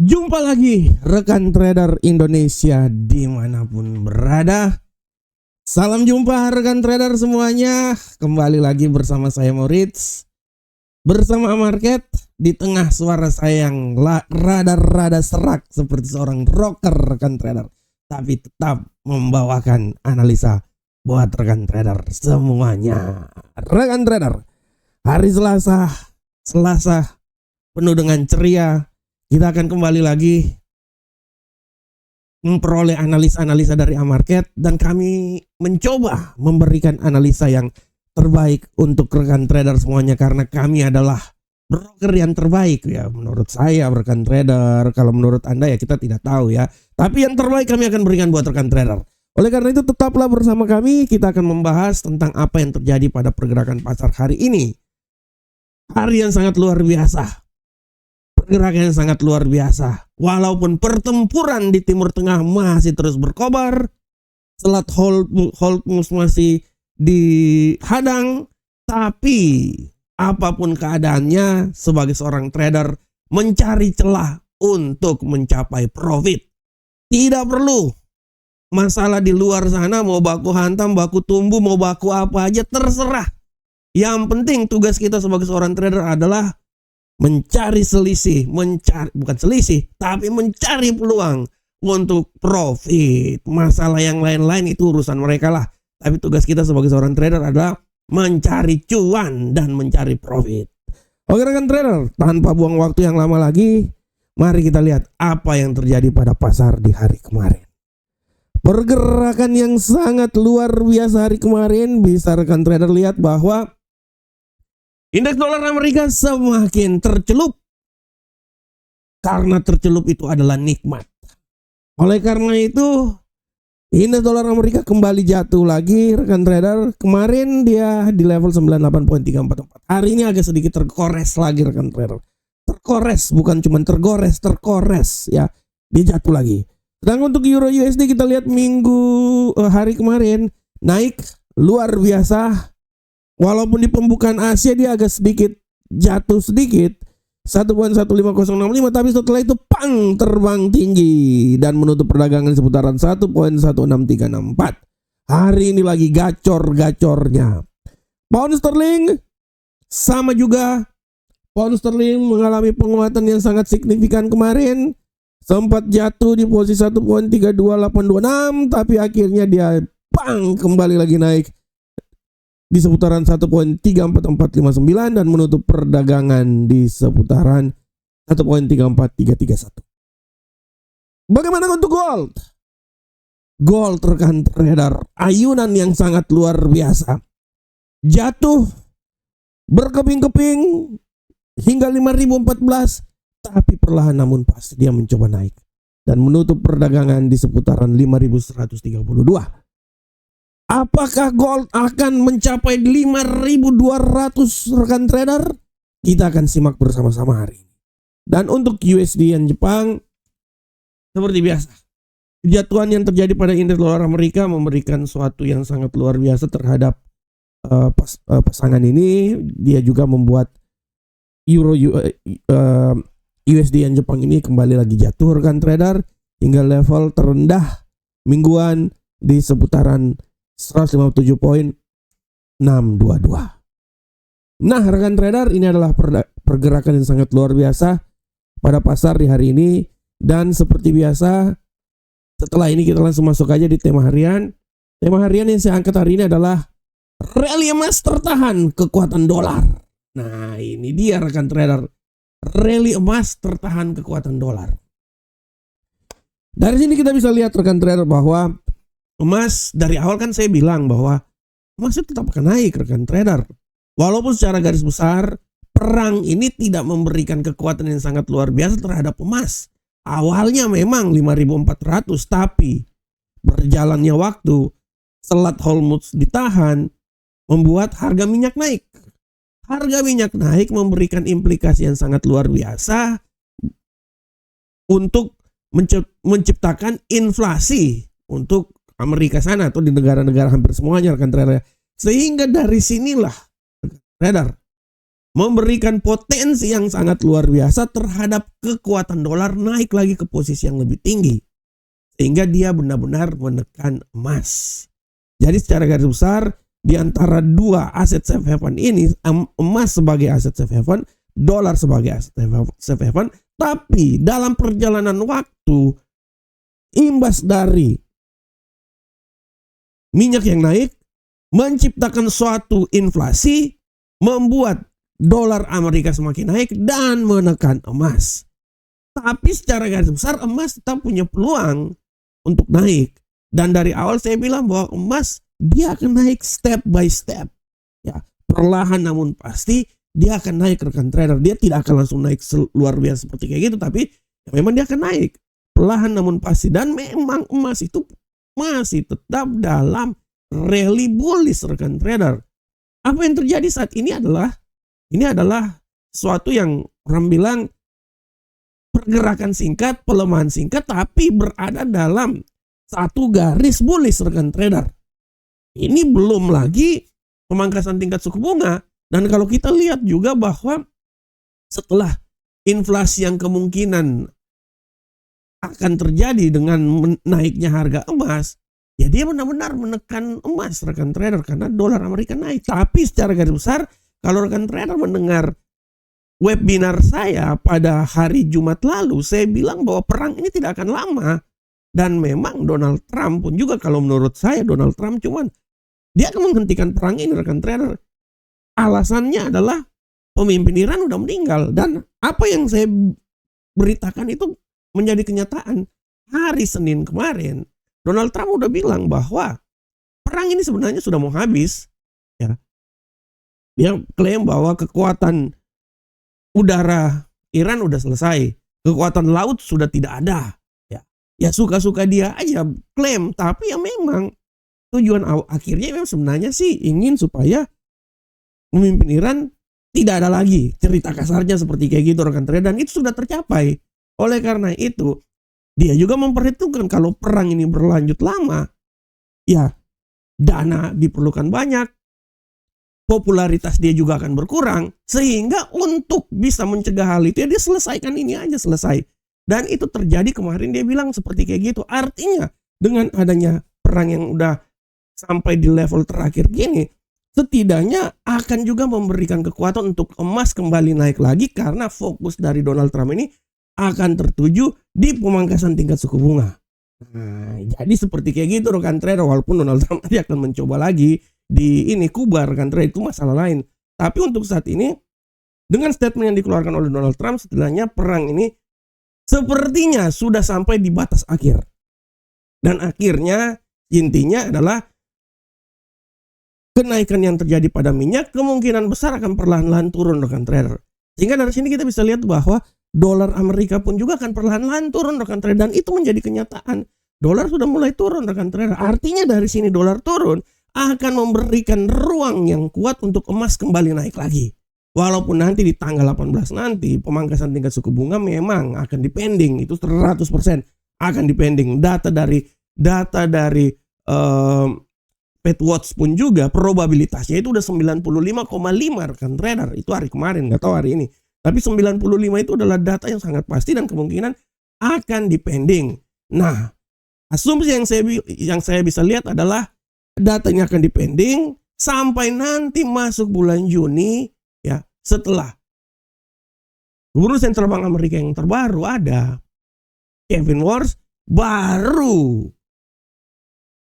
Jumpa lagi rekan trader Indonesia dimanapun berada. Salam jumpa rekan trader semuanya. Kembali lagi bersama saya Moritz, bersama market. Di tengah suara saya yang rada-rada serak seperti seorang rocker rekan trader, tapi tetap membawakan analisa buat rekan trader semuanya. Rekan trader, hari Selasa penuh dengan ceria. Kita akan kembali lagi memperoleh analisa-analisa dari market, dan kami mencoba memberikan analisa yang terbaik untuk rekan trader semuanya, karena kami adalah broker yang terbaik ya menurut saya rekan trader. Kalau menurut Anda ya kita tidak tahu ya, tapi yang terbaik kami akan berikan buat rekan trader. Oleh karena itu tetaplah bersama kami. Kita akan membahas tentang apa yang terjadi pada pergerakan pasar hari ini. Hari yang sangat luar biasa, pergerakan yang sangat luar biasa. Walaupun pertempuran di Timur Tengah masih terus berkobar, selat hold masih dihadang, tapi apapun keadaannya, sebagai seorang trader mencari celah untuk mencapai profit. Tidak perlu masalah di luar sana, mau baku hantam, baku tumbuh, mau baku apa aja terserah. Yang penting tugas kita sebagai seorang trader adalah mencari selisih, bukan selisih, tapi mencari peluang untuk profit. Masalah yang lain-lain itu urusan mereka lah. Tapi tugas kita sebagai seorang trader adalah mencari cuan dan mencari profit. Oke rekan trader, tanpa buang waktu yang lama lagi, mari kita lihat apa yang terjadi pada pasar di hari kemarin. Pergerakan yang sangat luar biasa hari kemarin, bisa rekan trader lihat bahwa indeks dolar Amerika semakin tercelup. Karena tercelup itu adalah nikmat. Oleh karena itu, indeks dolar Amerika kembali jatuh lagi rekan trader. Kemarin dia di level 98.344. Hari ini agak sedikit terkores lagi rekan trader. Terkores, bukan cuma terkores ya. Dia jatuh lagi. Sedangkan untuk Euro USD kita lihat hari kemarin naik luar biasa. Walaupun di pembukaan Asia dia agak sedikit jatuh sedikit 1.15065, tapi setelah itu terbang tinggi dan menutup perdagangan di seputaran 1.16364. Hari ini lagi gacor-gacornya. Pound sterling sama juga. Pound sterling mengalami penguatan yang sangat signifikan kemarin. Sempat jatuh di posisi 1.32826, tapi akhirnya dia kembali lagi naik di seputaran 1.34459 dan menutup perdagangan di seputaran 1.34331. Bagaimana untuk gold? Gold rekan trader, ayunan yang sangat luar biasa. Jatuh berkeping-keping hingga 5014, tapi perlahan namun pasti dia mencoba naik dan menutup perdagangan di seputaran 5132. Apakah gold akan mencapai 5.200 rekan trader? Kita akan simak bersama-sama hari ini. Dan untuk USD yang Jepang, seperti biasa, kejatuhan yang terjadi pada indeks dolar Amerika memberikan suatu yang sangat luar biasa terhadap pasangan ini. Dia juga membuat USD yang Jepang ini kembali lagi jatuh rekan trader hingga level terendah mingguan di seputaran 157.622. Nah rekan trader, ini adalah pergerakan yang sangat luar biasa pada pasar di hari ini. Dan seperti biasa, setelah ini kita langsung masuk aja di tema harian. Tema harian yang saya angkat hari ini adalah rally emas tertahan kekuatan dolar. Nah ini dia rekan trader, rally emas tertahan kekuatan dolar. Dari sini kita bisa lihat rekan trader bahwa emas dari awal kan saya bilang bahwa emas itu tetap akan naik rekan trader. Walaupun secara garis besar perang ini tidak memberikan kekuatan yang sangat luar biasa terhadap emas. Awalnya memang 5.400, tapi berjalannya waktu selat Hormuz ditahan membuat harga minyak naik. Harga minyak naik memberikan implikasi yang sangat luar biasa untuk menciptakan inflasi untuk Amerika sana atau di negara-negara hampir semuanya rekan trader. Sehingga dari sinilah trader memberikan potensi yang sangat luar biasa terhadap kekuatan dolar naik lagi ke posisi yang lebih tinggi. Sehingga dia benar-benar menekan emas. Jadi secara garis besar, di antara dua aset safe haven ini, emas sebagai aset safe haven, dolar sebagai aset safe haven, tapi dalam perjalanan waktu, imbas dari minyak yang naik, menciptakan suatu inflasi, membuat dolar Amerika semakin naik dan menekan emas. Tapi secara garis besar emas tetap punya peluang untuk naik. Dan dari awal saya bilang bahwa emas dia akan naik step by step. Ya, perlahan namun pasti dia akan naik, rekan trader. Dia tidak akan langsung naik luar biasa seperti kayak gitu, tapi ya memang dia akan naik perlahan namun pasti. Dan memang emas itu masih tetap dalam rally bullish, rekan trader. Apa yang terjadi saat ini adalah sesuatu yang orang bilang pergerakan singkat, pelemahan singkat, tapi berada dalam satu garis bullish, rekan trader. Ini belum lagi pemangkasan tingkat suku bunga. Dan kalau kita lihat juga bahwa setelah inflasi yang kemungkinan akan terjadi dengan naiknya harga emas, ya dia benar-benar menekan emas, rekan trader, karena dolar Amerika naik. Tapi secara garis besar, kalau rekan trader mendengar webinar saya pada hari Jumat lalu, saya bilang bahwa perang ini tidak akan lama. Dan memang Donald Trump pun juga, kalau menurut saya Donald Trump cuman dia akan menghentikan perang ini, rekan trader. Alasannya adalah pemimpin Iran udah meninggal. Dan apa yang saya beritakan itu menjadi kenyataan. Hari Senin kemarin, Donald Trump udah bilang bahwa perang ini sebenarnya sudah mau habis. Ya. Dia klaim bahwa kekuatan udara Iran udah selesai, kekuatan laut sudah tidak ada. Ya suka-suka dia aja klaim, tapi ya memang tujuan akhirnya memang sebenarnya sih ingin supaya pemimpin Iran tidak ada lagi, cerita kasarnya seperti kayak gitu, rekan trader, dan itu sudah tercapai. Oleh karena itu, dia juga memperhitungkan kalau perang ini berlanjut lama, ya dana diperlukan banyak, popularitas dia juga akan berkurang, sehingga untuk bisa mencegah hal itu ya dia selesaikan ini aja, selesai. Dan itu terjadi kemarin, dia bilang seperti kayak gitu. Artinya dengan adanya perang yang udah sampai di level terakhir gini, setidaknya akan juga memberikan kekuatan untuk emas kembali naik lagi, karena fokus dari Donald Trump ini akan tertuju di pemangkasan tingkat suku bunga. Nah, jadi seperti kayak gitu, rekan trader. Walaupun Donald Trump nanti akan mencoba lagi di ini kubar, rekan trader, itu masalah lain. Tapi untuk saat ini, dengan statement yang dikeluarkan oleh Donald Trump, setidaknya perang ini sepertinya sudah sampai di batas akhir. Dan akhirnya intinya adalah kenaikan yang terjadi pada minyak kemungkinan besar akan perlahan-lahan turun, rekan trader. Sehingga dari sini kita bisa lihat bahwa dolar Amerika pun juga akan perlahan-lahan turun, rekan trader. Dan itu menjadi kenyataan. Dolar sudah mulai turun, rekan trader. Artinya dari sini dolar turun akan memberikan ruang yang kuat untuk emas kembali naik lagi. Walaupun nanti di tanggal 18 nanti pemangkasan tingkat suku bunga memang akan dipending, itu 100% akan dipending. Data dari FedWatch pun juga probabilitasnya itu udah 95,5, rekan trader. Itu hari kemarin, nggak tahu hari ini. Tapi 95 itu adalah data yang sangat pasti dan kemungkinan akan dipending. Nah, asumsi yang saya bisa lihat adalah datanya akan dipending sampai nanti masuk bulan Juni. Ya, setelah Gubernur Sentral Bank Amerika yang terbaru ada, Kevin Warsh, baru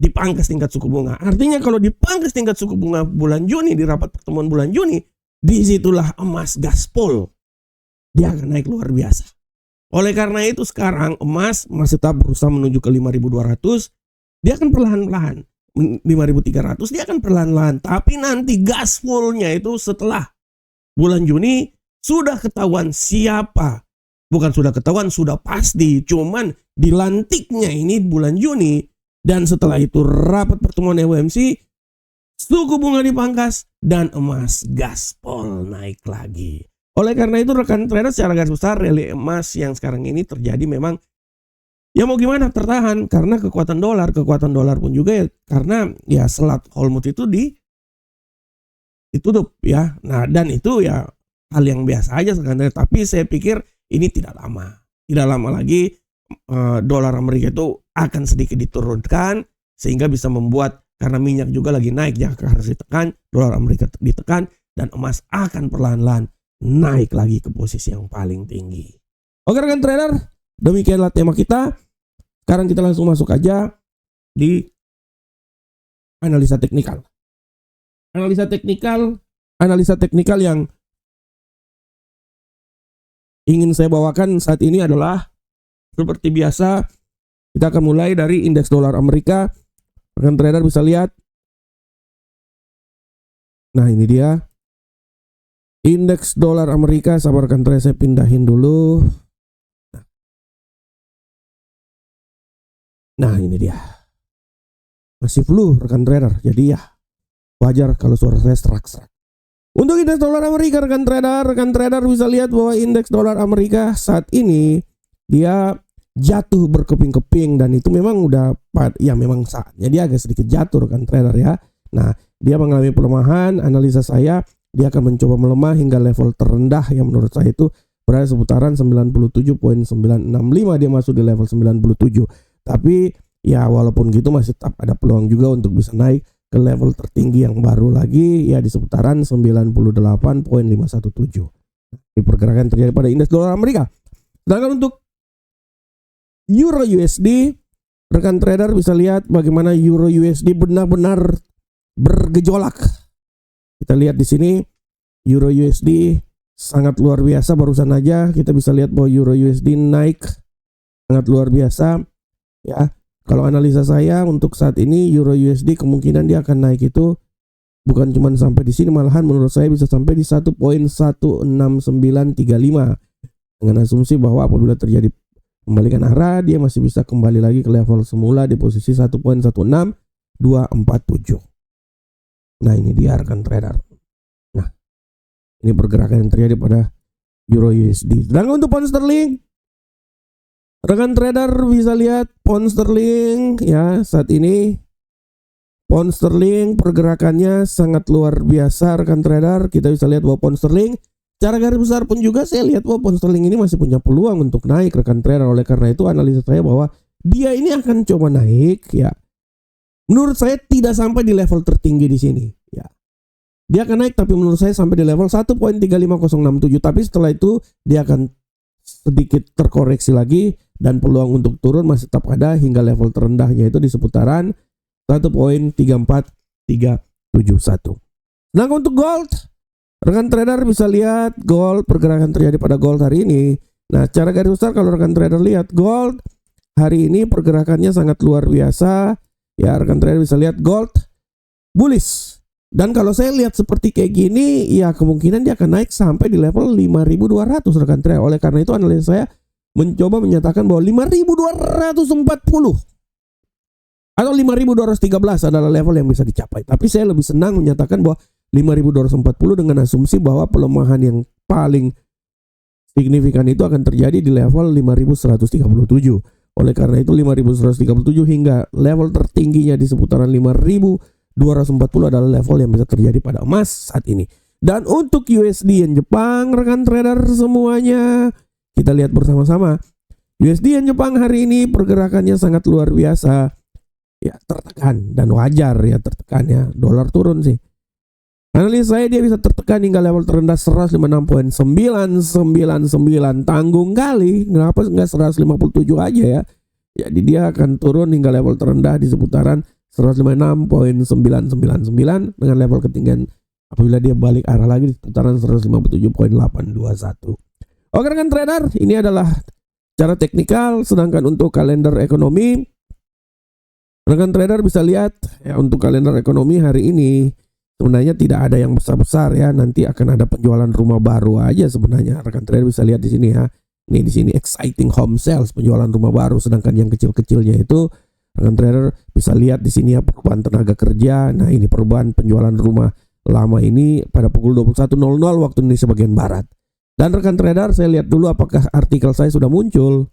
dipangkas tingkat suku bunga. Artinya kalau dipangkas tingkat suku bunga bulan Juni, di rapat pertemuan bulan Juni, disitulah emas gaspol. Dia akan naik luar biasa. Oleh karena itu sekarang emas masih tetap berusaha menuju ke 5.200. Dia akan perlahan-lahan. 5.300 dia akan perlahan-lahan. Tapi nanti gaspolnya itu setelah bulan Juni sudah ketahuan siapa. Bukan sudah ketahuan, sudah pasti. Cuman dilantiknya ini bulan Juni. Dan setelah itu rapat pertemuan FOMC, suku bunga dipangkas dan emas gaspol naik lagi. Oleh karena itu rekan trader, secara garis besar rally emas yang sekarang ini terjadi memang ya mau gimana, tertahan karena kekuatan dolar pun juga ya, karena ya selat Hormuz itu ditutup ya. Nah, dan itu ya hal yang biasa aja sebenarnya. Tapi saya pikir ini tidak lama lagi dolar Amerika itu akan sedikit diturunkan sehingga bisa membuat, karena minyak juga lagi naik, jika harus ditekan, dolar Amerika ditekan, dan emas akan perlahan-lahan naik lagi ke posisi yang paling tinggi. Oke rekan trader, demikianlah tema kita. Sekarang kita langsung masuk aja di analisa teknikal. Analisa teknikal yang ingin saya bawakan saat ini adalah seperti biasa, kita akan mulai dari indeks dolar Amerika. Rekan trader bisa lihat. Nah, ini dia. Indeks dolar Amerika, sabar rekan trader, saya pindahin dulu. Nah, ini dia. Masih flu rekan trader. Jadi ya wajar kalau suara saya serak-serak. Untuk indeks dolar Amerika rekan trader bisa lihat bahwa indeks dolar Amerika saat ini dia jatuh berkeping-keping, dan itu memang udah memang saatnya dia agak sedikit jatuh rekan trader ya. Nah, dia mengalami pelemahan. Analisa saya dia akan mencoba melemah hingga level terendah yang menurut saya itu berada seputaran 97.965. Dia masuk di level 97. Tapi ya walaupun gitu masih tetap ada peluang juga untuk bisa naik ke level tertinggi yang baru lagi ya di seputaran 98.517. Ini pergerakan terjadi pada indeks dolar Amerika. Sedangkan untuk Euro USD, rekan trader bisa lihat bagaimana Euro USD benar-benar bergejolak. Kita lihat di sini Euro USD sangat luar biasa. Barusan aja kita bisa lihat bahwa Euro USD naik sangat luar biasa ya. Kalau analisa saya untuk saat ini Euro USD kemungkinan dia akan naik itu bukan cuma sampai di sini, malahan menurut saya bisa sampai di 1.16935 dengan asumsi bahwa apabila terjadi kembalikan arah dia masih bisa kembali lagi ke level semula di posisi 1.16247. Nah, ini dia rekan trader. Nah, ini pergerakan yang terjadi pada Euro USD. Sedangkan untuk pound sterling, rekan trader bisa lihat pound sterling ya, saat ini pound sterling pergerakannya sangat luar biasa rekan trader. Kita bisa lihat bahwa pound sterling secara garis besar pun juga saya lihat bahwa pound sterling ini masih punya peluang untuk naik rekan trader. Oleh karena itu analisa saya bahwa dia ini akan coba naik ya. Menurut saya tidak sampai di level tertinggi di sini ya. Dia akan naik tapi menurut saya sampai di level 1.35067, tapi setelah itu dia akan sedikit terkoreksi lagi dan peluang untuk turun masih tetap ada hingga level terendahnya itu di seputaran 1.14371. Nah, untuk gold, rekan trader bisa lihat gold, pergerakan terjadi pada gold hari ini. Nah, secara garis besar kalau rekan trader lihat gold hari ini pergerakannya sangat luar biasa. Ya, rekan trader bisa lihat gold bullish. Dan kalau saya lihat seperti kayak gini, ya kemungkinan dia akan naik sampai di level 5.200 rekan trader. Oleh karena itu analisa saya mencoba menyatakan bahwa 5.240 atau 5.213 adalah level yang bisa dicapai. Tapi saya lebih senang menyatakan bahwa 5.240 dengan asumsi bahwa pelemahan yang paling signifikan itu akan terjadi di level 5.137. Oleh karena itu 5.137 hingga level tertingginya di seputaran 5.240 adalah level yang bisa terjadi pada emas saat ini. Dan untuk USD yen Jepang rekan trader semuanya, kita lihat bersama-sama. USD yen Jepang hari ini pergerakannya sangat luar biasa. Ya, tertekan dan wajar ya tertekannya. Dolar turun sih. Analisa saya dia bisa tertekan hingga level terendah 156.999. Tanggung kali. Kenapa nggak 157 aja ya? Jadi dia akan turun hingga level terendah di seputaran 156.999 dengan level ketinggian apabila dia balik arah lagi di seputaran 157.821. Oke rekan trader, ini adalah cara teknikal. Sedangkan untuk kalender ekonomi, rekan trader bisa lihat ya, untuk kalender ekonomi hari ini sebenarnya tidak ada yang besar-besar ya. Nanti akan ada penjualan rumah baru aja sebenarnya. Rekan trader bisa lihat di sini ya. Ini di sini exciting home sales, penjualan rumah baru. Sedangkan yang kecil-kecilnya itu rekan trader bisa lihat di sini ya, perubahan tenaga kerja. Nah, ini perubahan penjualan rumah lama ini pada pukul 21.00 waktu Indonesia bagian barat. Dan rekan trader saya lihat dulu apakah artikel saya sudah muncul.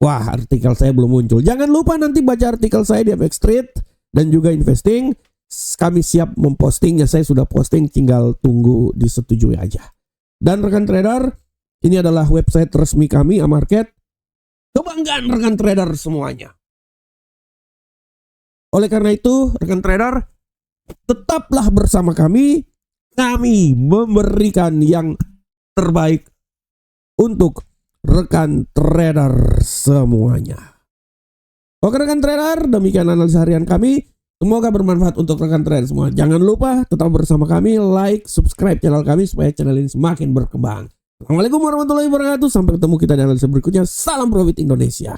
Wah, artikel saya belum muncul. Jangan lupa nanti baca artikel saya di FX Trade dan juga Investing. kami siap mempostingnya. Saya sudah posting, tinggal tunggu disetujui aja. Dan rekan trader, ini adalah website resmi kami Amarket. Kebanggaan rekan trader semuanya. Oleh karena itu, rekan trader, tetaplah bersama kami. Kami memberikan yang terbaik untuk rekan trader semuanya. Oke rekan trader, demikian analisa harian kami. Semoga bermanfaat untuk rekan trader semua. Jangan lupa tetap bersama kami, like, subscribe channel kami supaya channel ini semakin berkembang. Assalamualaikum warahmatullahi wabarakatuh. Sampai ketemu kita di analisa berikutnya. Salam profit Indonesia.